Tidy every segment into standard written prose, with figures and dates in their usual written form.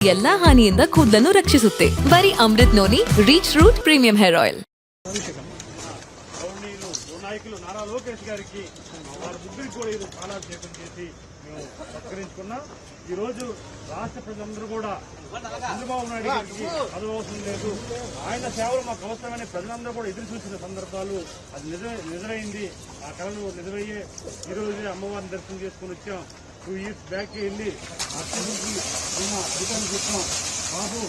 ಎಲ್ಲಾ ಹಾನಿಯಿಂದ ಕೂದಲನ್ನು ರಕ್ಷಿಸುತ್ತೆ. ಬರೀ Amrit noni reach root premium hair oil. నాయకులు నారా లోకేష్ గారికి వారి ముగ్గురికి కూడా ఈరోజు పాలాభిషేకం చేసి మేము సత్కరించుకున్నాం. ఈ రోజు రాష్ట్ర ప్రజలందరూ కూడా చంద్రబాబు నాయుడు గారికి అవసరం లేదు, ఆయన సేవలు మాకు అవసరమని ప్రజలందరూ కూడా ఎదురు చూసిన సందర్భాలు అది నిజమైంది. ఆ కళలు నిజమయ్యే ఈ రోజు అమ్మవారిని దర్శనం చేసుకుని వచ్చాం. 2 years బ్యాక్ వెళ్ళి అర్చకుడికి అధికారులు చెప్పాం, బాబు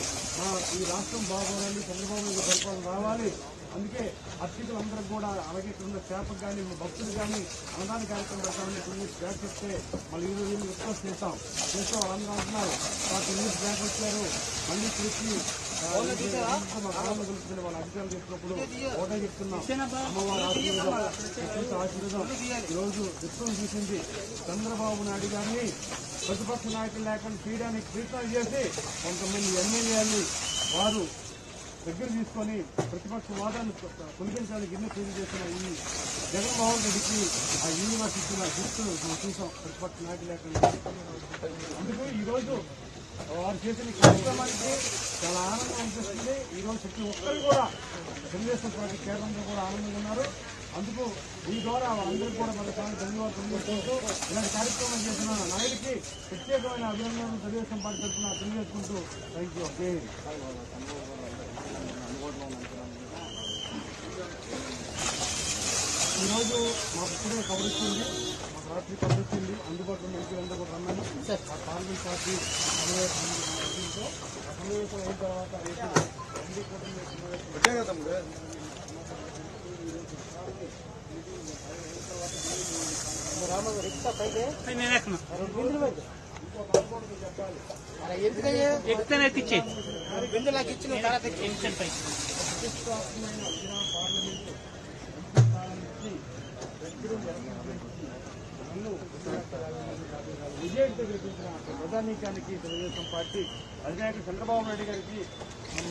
ఈ రాష్ట్రం బాగోవాలి, చంద్రబాబు నాయుడు పరిపాలన రావాలి, అందుకే అర్చకులందరూ కూడా అలాగే ఇక్కడ ఉన్న చేపకు కానీ భక్తులు కానీ అన్నదాన కార్యక్రమం పెడతామని 2 years బ్యాక్ చెప్తే మళ్ళీ ఈ రోజు రిక్వెస్ట్ చేస్తాం వాళ్ళందరూ అంటున్నారు. 2 years బ్యాక్ వచ్చారు, మళ్ళీ చూసి మా కాలంలో కలుపుకునే వాళ్ళ అధికారులు చెప్పినప్పుడు ఓటే చెప్తున్నాం. అమ్మవారి ఆశీర్వాదం ఈరోజు విశ్వం చూసింది. చంద్రబాబు నాయుడు గారిని ప్రతిపక్ష నాయకులు లేకుండా చేయడానికి ప్రయత్నాలు చేసి కొంతమంది ఎమ్మెల్యేలు వారు దగ్గర తీసుకొని ప్రతిపక్ష వాదాన్ని తొలగించడానికి ఎన్నో చర్యలు చేసిన ఈ జగన్మోహన్ రెడ్డికి ఆ యూనివర్సిటీలో గిఫ్ట్లు మనం చూసాం ప్రతిపక్ష నాయకులు లేకుండా. అందుకు ఈరోజు వారు చేసిన కార్యక్రమానికి చాలా ఆనందం అనిపిస్తుంది. ఈరోజు ప్రతి ఒక్కరు కూడా తెలుగుదేశం పార్టీ కేంద్రంలో కూడా ఆనందంగా ఉన్నారు. అందుకు ఈ ద్వారా వాళ్ళందరూ కూడా మన చాలా ధన్యవాదాలు తెలియజేసుకుంటూ ఇలాంటి కార్యక్రమం చేసిన నాయుడికి ప్రత్యేకమైన అభినందనలు తెలుగుదేశం పార్టీ తరఫున తెలియజేసుకుంటూ థ్యాంక్ యూ. ఈరోజు మాకు ఇప్పుడే కవర్ ఇస్తుంది, మాకు రాత్రి కవర్ ఇస్తుంది. అందుబాటులో ఎంపీలందరూ కూడా రమ్మని ఆ పార్లమెంట్ పార్టీ సమావేశంతో సమావేశం అయిన తర్వాత విజయంతో గెలిపించిన ప్రధానికానికి తెలుగుదేశం పార్టీ అధినాయకుడు చంద్రబాబు నాయుడు గారికి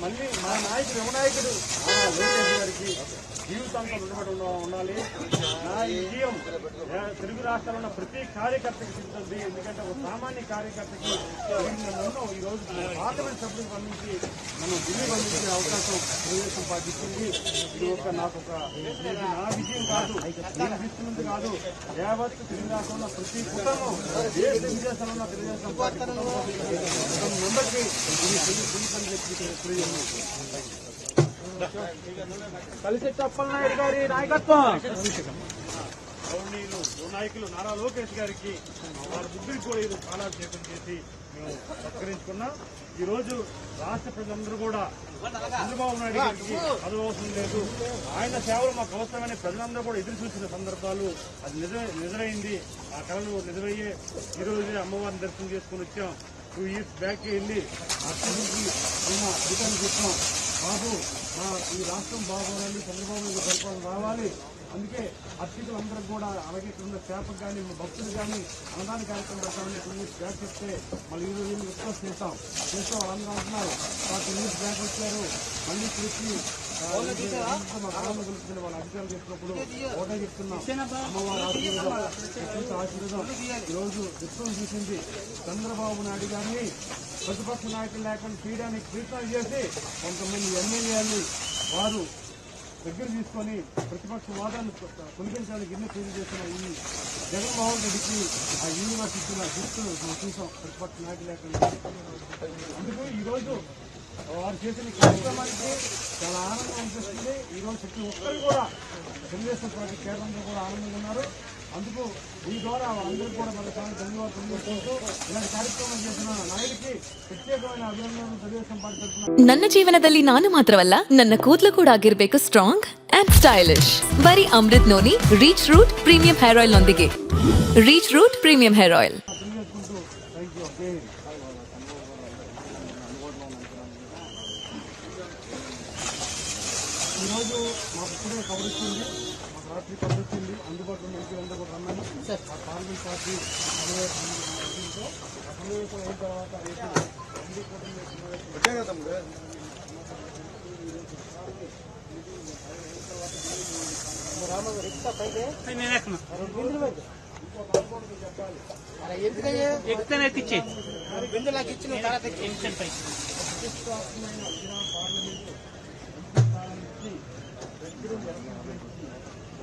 మళ్ళీ మా నాయకుడు యువనాయకుడు లోకేష్ గారికి జీవితాంతం రుణపడి ఉండాలి. నా ఈ విజయం తెలుగు రాష్ట్రాల్లో ఉన్న ప్రతి కార్యకర్తకి చెందుతుంది. ఎందుకంటే ఒక సామాన్య కార్యకర్తకి నన్ను ఈ రోజు పార్లమెంట్ సభ్యులకు పంపించి మనం ఢిల్లీ పంపించే అవకాశం తెలుగుదేశం పార్టీ ఇచ్చింది. ఇది నాకు నా విజయం కాదు, నేను తీసుకున్నది కాదు, యావత్ తెలుగు రాష్ట్రంలో ప్రతి కుటుంబం దేశ విదేశాల్లో ఉన్న తెలుగుదేశం పార్టీ మెంబర్కి కలిసి చెప్పలనాయుడు గారి నాయకత్వం నాయకులు నారా లోకేష్ గారికి వారి ముగ్గురికి కూడా ఈరోజు పాలాభిషేకం చేసి మేము సత్కరించుకున్నాం. ఈ రోజు రాష్ట్ర ప్రజలందరూ కూడా చంద్రబాబు నాయుడు గారికి అవసరం లేదు, ఆయన సేవలు మాకు అవసరమని ప్రజలందరూ కూడా ఎదురు చూసిన సందర్భాలు అది నిజమైంది. ఆ కళలు నిజమయ్యే ఈ రోజు అమ్మవారిని దర్శనం చేసుకుని వచ్చాం. 2 years బ్యాక్ వెళ్ళి అర్చకుడికి అధికారులు చెప్పాం, బాబు ఈ రాష్ట్రం బాగోవాలి, చంద్రబాబు నాయుడు పరిపాలన రావాలి, అందుకే అర్చకులందరూ కూడా అలాగే ఇక్కడ ఉన్న చేపకు కానీ భక్తులు కానీ అన్నదాన కార్యక్రమం పెడతామని 2 years బ్యాక్ చెప్తే మళ్ళీ ఈ రోజు రిక్వెస్ట్ చేస్తాం వాళ్ళందరూ అంటున్నారు. 2 years బ్యాక్ వచ్చారు, మళ్ళీ చూసి మా కాలంలో కలుపుకునే వాళ్ళ అధికారులు చెప్పినప్పుడు ఓటే చెప్తున్నాం. అమ్మవారి ఆశీర్వాదం ఈరోజు విశ్వం చూసింది. చంద్రబాబు నాయుడు గారిని ప్రతిపక్ష నాయకులు లేకుండా చేయడానికి ప్రయత్నాలు చేసి కొంతమంది ఎమ్మెల్యేలు వారు దగ్గర తీసుకొని ప్రతిపక్ష వాదాన్ని తొలగించడానికి ఎన్నో చర్యలు చేసిన ఈ జగన్మోహన్ రెడ్డికి ఆ యూనివర్సిటీలో గిఫ్ట్లు మనం చూసాం ప్రతిపక్ష నాయకులు లేకుండా. అందుకు ఈరోజు వారు చేసిన కార్యక్రమానికి చాలా ఆనందం అనిపిస్తుంది. ఈరోజు ప్రతి ఒక్కరు కూడా తెలుగుదేశం పార్టీ కేంద్రంలో కూడా ఆనందంగా ఉన్నారు. అందుకు ఈ ద్వారా వాళ్ళందరూ కూడా మన చాలా ధన్యవాదాలు తెలియజేసుకుంటూ ఇలాంటి కార్యక్రమం చేసిన నాయుడికి ಪ್ರತ್ಯೇಕమైన ಅಭಿನಂದನೆ తెలుగుదేశం ಪಾರ್ಟಿ ತರಫುನ. ನನ್ನ ಜೀವನದಲ್ಲಿ ನಾನು ಮಾತ್ರವಲ್ಲ, ನನ್ನ ಕೂದಲು ಕೂಡ ಆಗಿರಬೇಕು ಸ್ಟ್ರಾಂಗ್ ಅಂಡ್ ಸ್ಟೈಲಿಶ್. ಬರೀ Amrit noni reach root premium hair oil ನೊಂದಿಗೆ. Reach root premium hair oil. ఈరోజు మాకు ఇప్పుడే కవర్ ఇస్తుంది, మాకు రాత్రి కవర్ ఇస్తుంది. అందుబాటులో ఎంపీలందరూ కూడా రమ్మని ఆ పార్లమెంట్ పార్టీ సమావేశంతో సమావేశం అయిన తర్వాత ఎక్కుతానే తెచ్చి బిందు నాకు ఇచ్చిన తర్వాత ప్రతిష్టాత్మకమైన ఇరాన్ పార్లమెంటు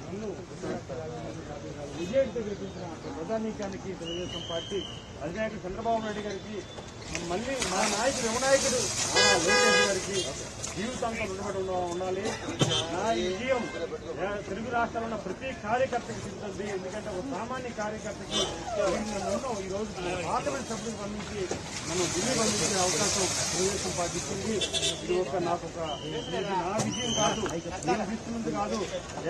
నన్ను విజయంతో గెలిపించిన ప్రజానీకానికి తెలుగుదేశం పార్టీ అధినాయకుడు చంద్రబాబు నాయుడు గారికి మళ్ళీ మా నాయకుడు యువనాయకుడు లోకేష్ గారికి జీవితాంతం రుణపడి ఉండాలి. నా ఈ విజయం తెలుగు రాష్ట్రాల్లో ఉన్న ప్రతి కార్యకర్తకి చెందుతుంది. ఎందుకంటే ఒక సామాన్య కార్యకర్తకి నన్ను ఈ రోజు పార్లమెంట్ సభ్యులకు పంపించి నన్ను ఢిల్లీ పంపించే అవకాశం తెలుగుదేశం పార్టీ ఇచ్చింది. ఇది ఇది నా విజయం కాదు, నేను ఇస్తున్నది కాదు.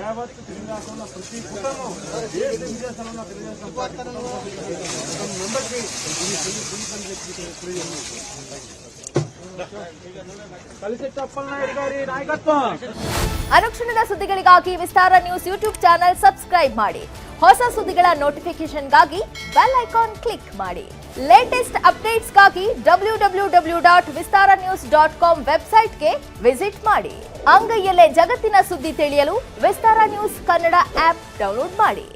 యావత్ తెలుగు రాష్ట్రంలో ఉన్న ప్రతి కుటుంబం దేశ విదేశాల్లో ఉన్న తెలుగుదేశం పార్టీ మెంబర్కి కలిసి చెప్పలనాయుడు గారి నాయకత్వం. ಅನುಕ್ಷಣದ ಸುದ್ದಿಗಳಿಗಾಗಿ ವಿಸ್ತಾರ ನ್ಯೂಸ್ ಯೂಟ್ಯೂಬ್ ಚಾನೆಲ್ ಸಬ್ಸ್ಕ್ರೈಬ್ ಮಾಡಿ. ಹೊಸ ಸುದ್ದಿಗಳ ನೋಟಿಫಿಕೇಶನ್ಗಾಗಿ ಬೆಲ್ ಐಕಾನ್ ಕ್ಲಿಕ್ ಮಾಡಿ. ಲೇಟೆಸ್ಟ್ ಅಪ್ಡೇಟ್ಸ್ಗಾಗಿ www.vistaranews.com ವೆಬ್ಸೈಟ್ಗೆ ವಿಸಿಟ್ ಮಾಡಿ. ಅಂಗೈಯಲ್ಲೇ ಜಗತ್ತಿನ ಸುದ್ದಿ ತಿಳಿಯಲು ವಿಸ್ತಾರ ನ್ಯೂಸ್ ಕನ್ನಡ ಆಪ್ ಡೌನ್ಲೋಡ್ ಮಾಡಿ.